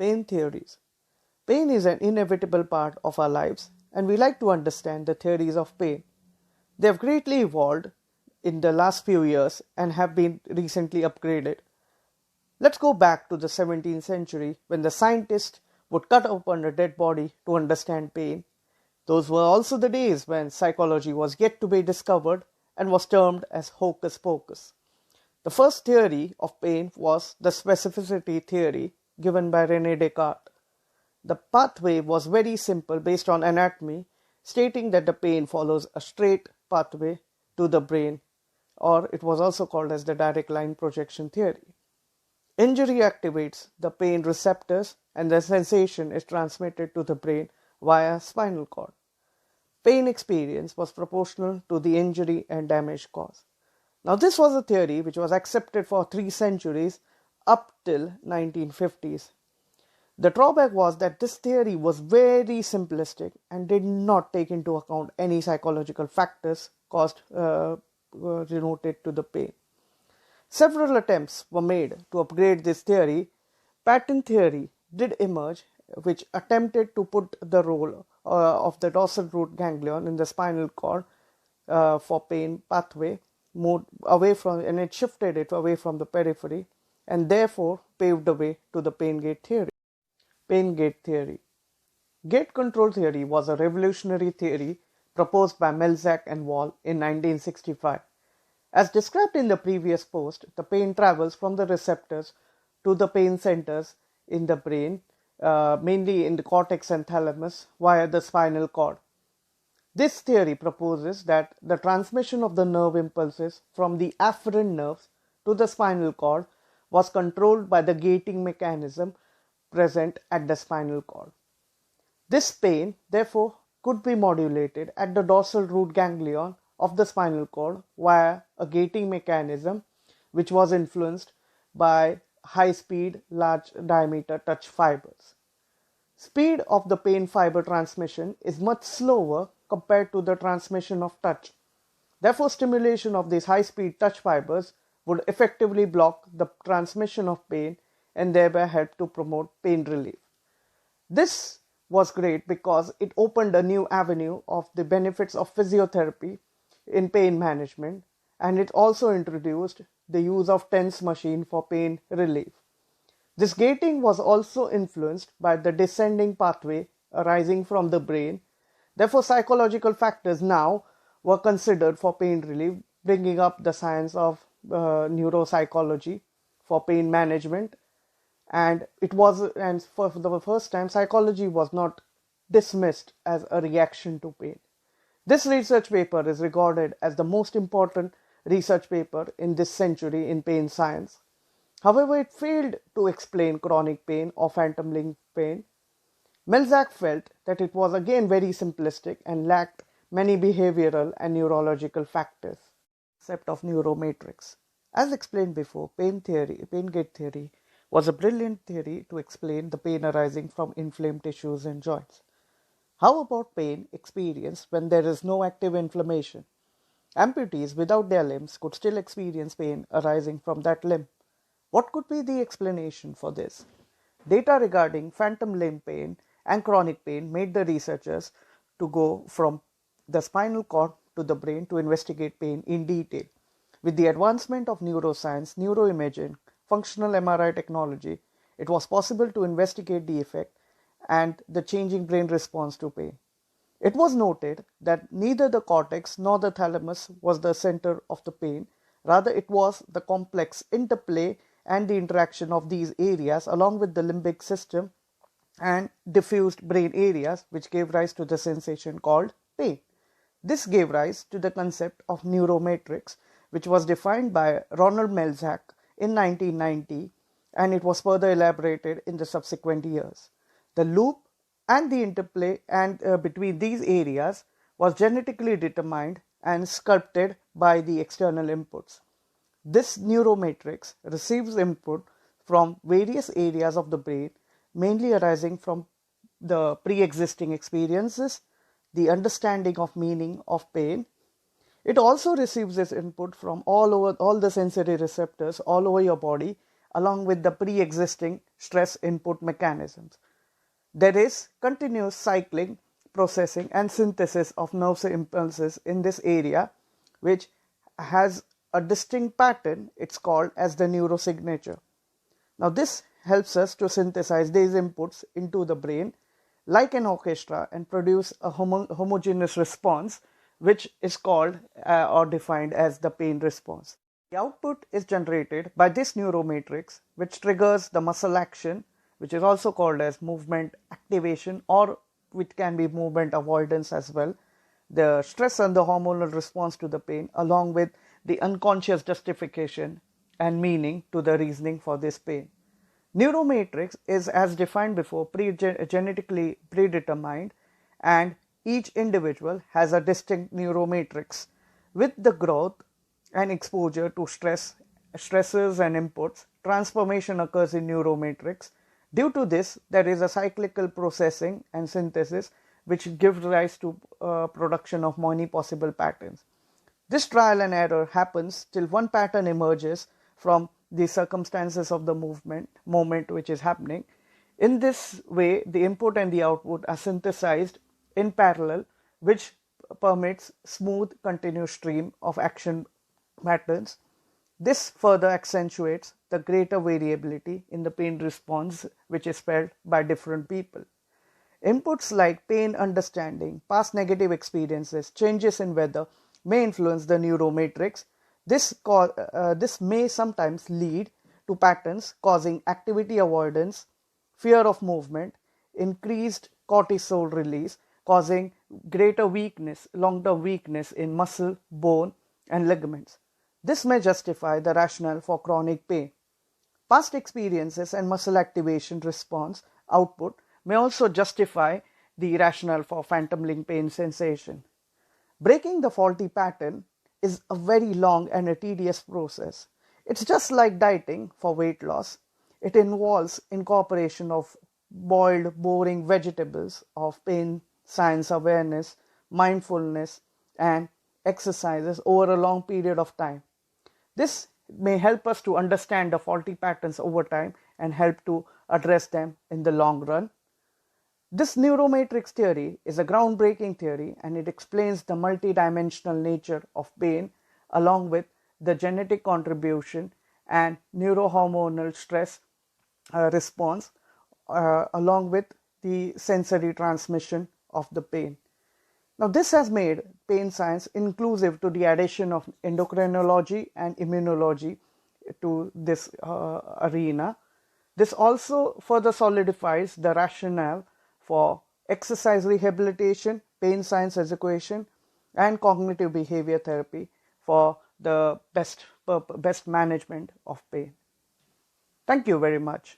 Pain theories. Pain is an inevitable part of our lives, and we like to understand the theories of pain. They have greatly evolved in the last few years and have been recently upgraded. Let's go back to the 17th century when the scientists would cut open a dead body to understand pain. Those were also the days when psychology was yet to be discovered and was termed as hocus pocus. The first theory of pain was the specificity theory given by René Descartes. The pathway was very simple based on anatomy, stating that the pain follows a straight pathway to the brain, or it was also called as the direct line projection theory. Injury activates the pain receptors and the sensation is transmitted to the brain via spinal cord. Pain experience was proportional to the injury and damage caused. Now this was a theory which was accepted for 3 centuries up till 1950s. The drawback was that this theory was very simplistic and did not take into account any psychological factors denoted to the pain. Several attempts were made to upgrade this theory. Pattern theory did emerge, which attempted to put the role of the dorsal root ganglion in the spinal cord for pain pathway moved away from, and it shifted it away from the periphery, and therefore paved the way to the pain gate theory. Pain gate theory. Gate control theory was a revolutionary theory proposed by Melzack and Wall in 1965. As described in the previous post, the pain travels from the receptors to the pain centers in the brain, mainly in the cortex and thalamus, via the spinal cord. This theory proposes that the transmission of the nerve impulses from the afferent nerves to the spinal cord was controlled by the gating mechanism present at the spinal cord. This pain, therefore, could be modulated at the dorsal root ganglion of the spinal cord via a gating mechanism which was influenced by high-speed, large diameter touch fibers. Speed of the pain fiber transmission is much slower compared to the transmission of touch. Therefore, stimulation of these high-speed touch fibers would effectively block the transmission of pain and thereby help to promote pain relief. This was great because it opened a new avenue of the benefits of physiotherapy in pain management, and it also introduced the use of TENS machine for pain relief. This gating was also influenced by the descending pathway arising from the brain. Therefore, psychological factors now were considered for pain relief, bringing up the science of neuropsychology for pain management. And for the first time, psychology was not dismissed as a reaction to pain. This research paper is regarded as the most important research paper in this century in pain science. However, it failed to explain chronic pain or phantom limb pain. Melzack felt that it was again very simplistic and lacked many behavioral and neurological factors. Concept of Neuromatrix. As explained before, pain gate theory was a brilliant theory to explain the pain arising from inflamed tissues and joints. How about pain experienced when there is no active inflammation? Amputees without their limbs could still experience pain arising from that limb. What could be the explanation for this? Data regarding phantom limb pain and chronic pain made the researchers to go from the spinal cord to the brain to investigate pain in detail. With the advancement of neuroscience, neuroimaging, functional MRI technology, it was possible to investigate the effect and the changing brain response to pain. It was noted that neither the cortex nor the thalamus was the center of the pain. Rather, it was the complex interplay and the interaction of these areas along with the limbic system and diffused brain areas which gave rise to the sensation called pain. This gave rise to the concept of neuromatrix, which was defined by Ronald Melzack in 1990, and it was further elaborated in the subsequent years. The loop and the interplay between these areas was genetically determined and sculpted by the external inputs. This neuromatrix receives input from various areas of the brain, mainly arising from the pre-existing experiences, the understanding of meaning of pain. It also receives this input from all the sensory receptors all over your body, along with the pre-existing stress input mechanisms. There is continuous cycling, processing and synthesis of nerve impulses in this area, which has a distinct pattern. It's called as the neurosignature. Now this helps us to synthesize these inputs into the brain like an orchestra and produce a homogeneous response, which is called or defined as the pain response. The output is generated by this neuromatrix, which triggers the muscle action, which is also called as movement activation, or which can be movement avoidance as well, the stress and the hormonal response to the pain, along with the unconscious justification and meaning to the reasoning for this pain. Neuromatrix is, as defined before, genetically predetermined, and each individual has a distinct neuromatrix. With the growth and exposure to stresses and inputs, transformation occurs in neuromatrix. Due to this, there is a cyclical processing and synthesis which gives rise to production of many possible patterns. This trial and error happens till one pattern emerges from the circumstances of the moment which is happening. In this way, the input and the output are synthesized in parallel, which permits smooth continuous stream of action patterns. This further accentuates the greater variability in the pain response which is felt by different people. Inputs like pain understanding, past negative experiences, changes in weather may influence the neuromatrix. This may sometimes lead to patterns causing activity avoidance, fear of movement, increased cortisol release, causing greater weakness, long-term weakness in muscle, bone, and ligaments. This may justify the rationale for chronic pain. Past experiences and muscle activation response output may also justify the rationale for phantom limb pain sensation. Breaking the faulty pattern is a very long and a tedious process. It's just like dieting for weight loss. It involves incorporation of boiled, boring vegetables of pain, science awareness, mindfulness, and exercises over a long period of time. This may help us to understand the faulty patterns over time and help to address them in the long run. This neuromatrix theory is a groundbreaking theory, and it explains the multidimensional nature of pain along with the genetic contribution and neurohormonal stress response along with the sensory transmission of the pain. Now, this has made pain science inclusive to the addition of endocrinology and immunology to this arena. This also further solidifies the rationale for exercise rehabilitation, pain science education, and cognitive behavior therapy for the best management of pain. Thank you very much.